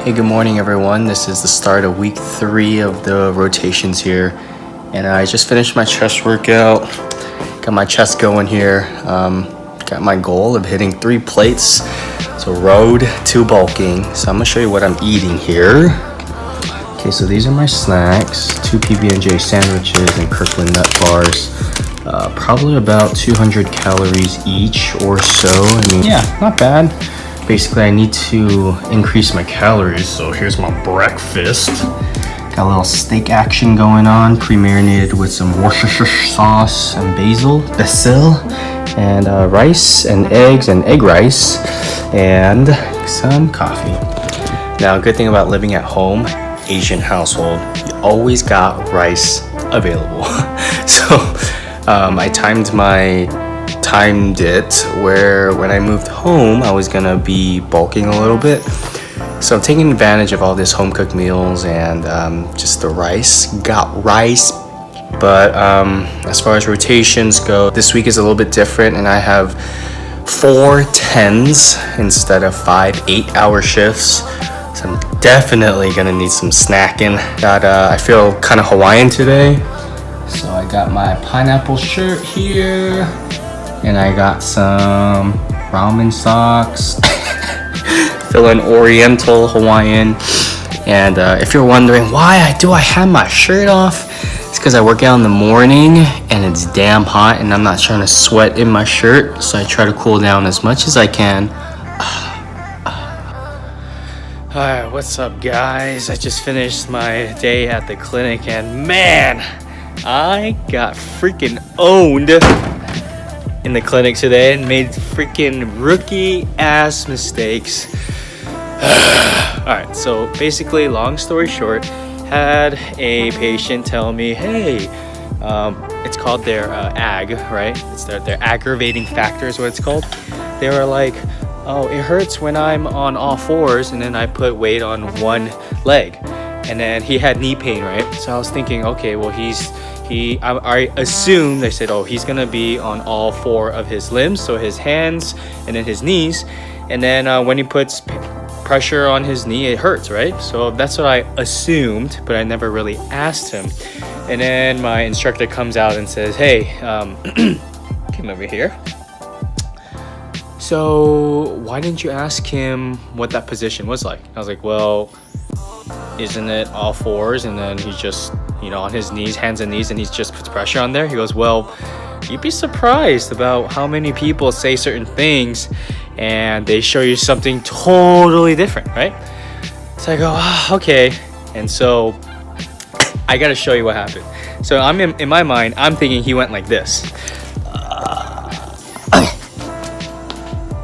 Hey, good morning everyone. This is the start of week 3 of the rotations here, and I just finished my chest workout. Got my chest going here. Got my goal of hitting 3 plates, so road to bulking. So I'm gonna show you what I'm eating here. Okay, so these are my snacks: 2 PB&J sandwiches and Kirkland nut bars. Probably about 200 calories each or so. I mean, yeah, not bad. Basically, I need to increase my calories, so here's my breakfast. Got a little steak action going on, pre-marinated with some Worcestershire sauce and basil, and rice and eggs and egg rice, and some coffee. Now, a good thing about living at home, Asian household, you always got rice available. So I timed it where when I moved home I was gonna be bulking a little bit, so I'm taking advantage of all this home cooked meals and just the rice. Got rice. But as far as rotations go, this week is a little bit different, and I have 4 10s instead of 5 8-hour shifts, so I'm definitely gonna need some snacking. I feel kind of Hawaiian today, so I got my pineapple shirt here, and I got some ramen socks. Feeling Oriental Hawaiian. And if you're wondering why I have my shirt off, it's because I work out in the morning and it's damn hot and I'm not trying to sweat in my shirt, so I try to cool down as much as I can. Alright, what's up guys? I just finished my day at the clinic, and man, I got freaking owned in the clinic today and made freaking rookie ass mistakes. Alright, so basically, long story short, had a patient tell me, hey, it's called their AG, right? It's their aggravating factor is what it's called. They were like, oh, it hurts when I'm on all fours and then I put weight on one leg. And then he had knee pain, right? So I was thinking, okay, well I assumed, they said, oh, he's gonna be on all 4 of his limbs, so his hands and then his knees, and then when he puts pressure on his knee, it hurts, right? So that's what I assumed, but I never really asked him. And then my instructor comes out and says, hey, come over here. So why didn't you ask him what that position was like? I was like, well, isn't it all 4s and then he's just, on his knees, hands and knees, and he just puts pressure on there? He goes, well, you'd be surprised about how many people say certain things and they show you something totally different, right? So I go, okay. And so I gotta show you what happened. So I'm in my mind, I'm thinking he went like this.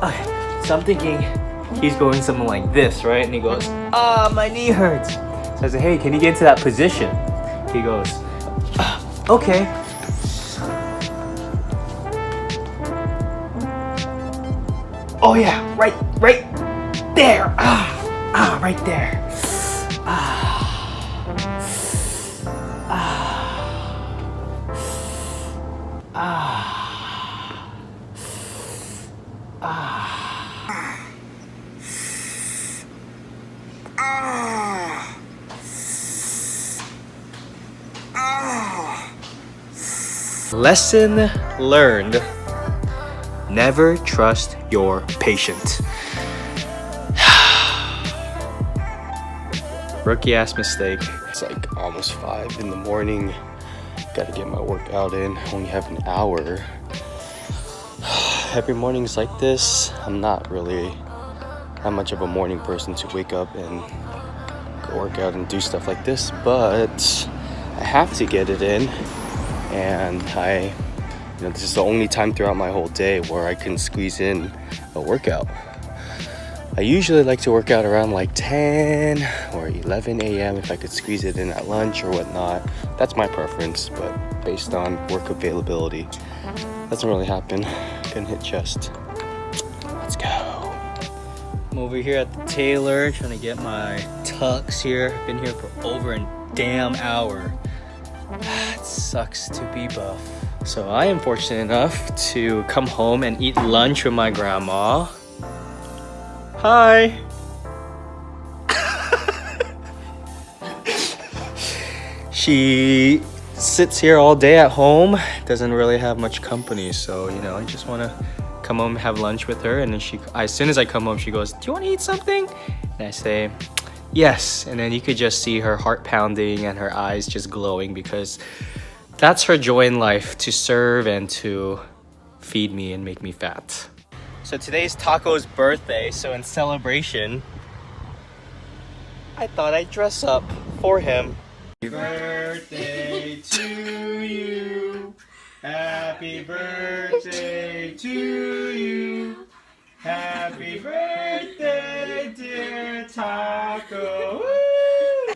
Okay. So I'm thinking he's going something like this, right? And he goes, my knee hurts. So I said, hey, can you get into that position? He goes, okay. Oh yeah, right there. Right there. Lesson learned: never trust your patient. Rookie ass mistake. It's like almost 5 in the morning. Gotta get my workout in. Only have an hour. Every morning's like this. I'm not really that much of a morning person to wake up and go work out and do stuff like this, but I have to get it in. And this is the only time throughout my whole day where I can squeeze in a workout. I usually like to work out around like 10 or 11 a.m. if I could squeeze it in at lunch or whatnot. That's my preference, but based on work availability, doesn't really happen. Couldn't hit chest. Let's go. I'm over here at the tailor trying to get my tux here. Been here for over a damn hour. It sucks to be buff. So I am fortunate enough to come home and eat lunch with my grandma. Hi. She sits here all day at home, doesn't really have much company, so you know, I just want to come home, have lunch with her, and then as soon as I come home, she goes, "Do you want to eat something?" And I say, "Yes," and then you could just see her heart pounding and her eyes just glowing, because that's her joy in life, to serve and to feed me and make me fat. So today's Taco's birthday, so in celebration, I thought I'd dress up for him. Happy birthday to you. Happy birthday to you. Happy birthday, dear Taco.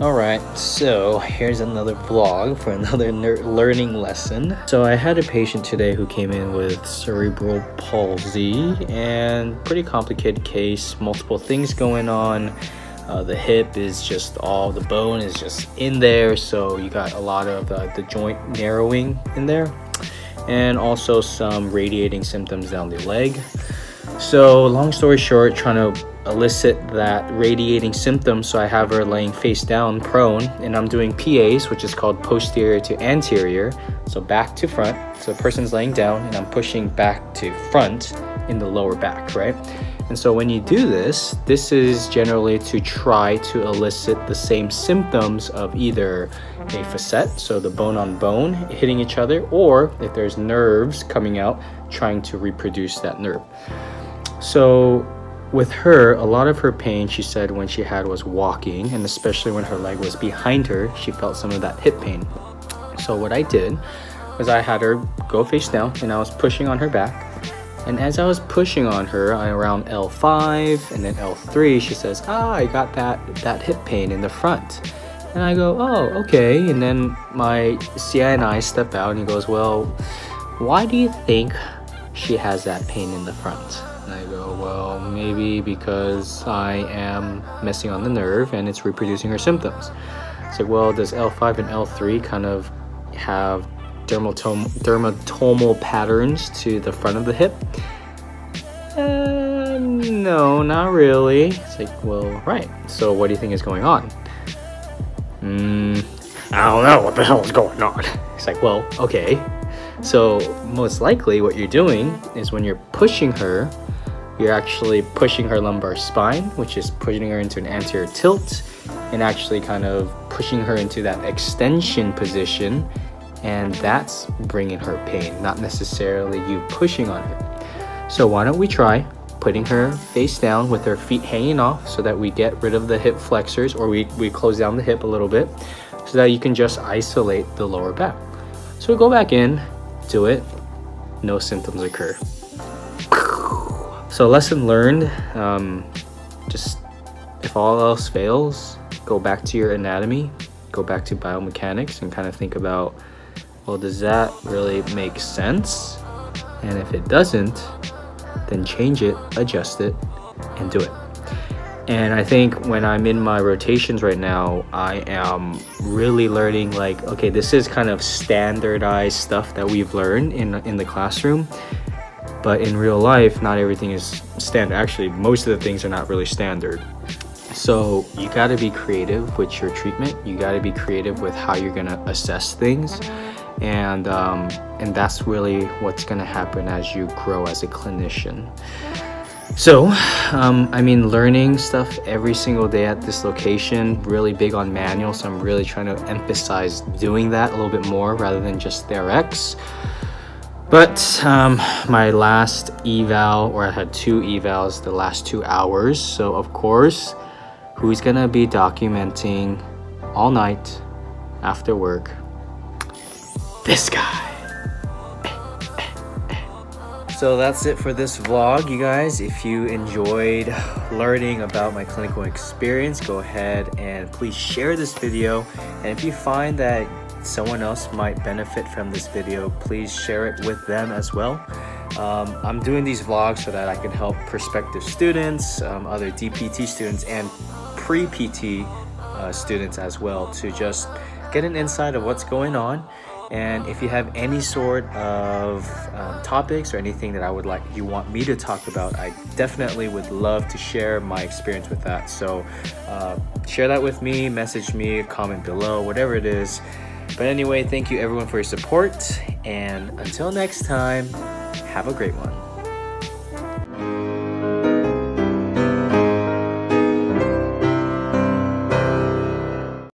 Alright, so here's another vlog for another learning lesson. So I had a patient today who came in with cerebral palsy, and pretty complicated case, multiple things going on. The hip is just the bone is just in there, so you got a lot of the joint narrowing in there, and also some radiating symptoms down the leg. So long story short, trying to elicit that radiating symptom, so I have her laying face down, prone, and I'm doing PAs, which is called posterior to anterior, so back to front. So the person's laying down and I'm pushing back to front in the lower back, right? And so when you do this is generally to try to elicit the same symptoms of either a facet, so the bone on bone hitting each other, or if there's nerves coming out, trying to reproduce that nerve. So with her, a lot of her pain, she said, when she was walking, and especially when her leg was behind her, she felt some of that hip pain. So what I did was I had her go face down and I was pushing on her back. And as I was pushing on her around L5 and then L3, she says, I got that hip pain in the front. And I go, oh, okay. And then my CI and I step out and he goes, well, why do you think she has that pain in the front? And I go, well, maybe because I am messing on the nerve and it's reproducing her symptoms. It's like, well, does L5 and L3 kind of have dermatomal patterns to the front of the hip? No, not really. It's like, well, right. So what do you think is going on? I don't know what the hell is going on. It's like, well, okay. So most likely what you're doing is when you're pushing her, you're actually pushing her lumbar spine, which is pushing her into an anterior tilt and actually kind of pushing her into that extension position. And that's bringing her pain, not necessarily you pushing on her. So why don't we try putting her face down with her feet hanging off, so that we get rid of the hip flexors, or we close down the hip a little bit, so that you can just isolate the lower back. So we go back in, do it, no symptoms occur. So lesson learned, just if all else fails, go back to your anatomy, go back to biomechanics, and kind of think about, well, does that really make sense? And if it doesn't, then change it, adjust it, and do it. And I think when I'm in my rotations right now, I am really learning, like, okay, this is kind of standardized stuff that we've learned in the classroom, but in real life, not everything is standard. Actually, most of the things are not really standard. So you got to be creative with your treatment. You got to be creative with how you're going to assess things. And that's really what's going to happen as you grow as a clinician. So, I mean, learning stuff every single day at this location, really big on manual. So I'm really trying to emphasize doing that a little bit more rather than just the RX. But my last eval, or I had 2 evals the last 2 hours. So of course, who's going to be documenting all night after work? This guy. So that's it for this vlog, you guys. If you enjoyed learning about my clinical experience, go ahead and please share this video. And if you find that someone else might benefit from this video, please share it with them as well. I'm doing these vlogs so that I can help prospective students, other DPT students, and pre-PT students as well, to just get an insight of what's going on. And if you have any sort of topics or anything that you want me to talk about, I definitely would love to share my experience with that. So share that with me, message me, comment below, whatever it is. But anyway, thank you everyone for your support, and until next time, have a great one.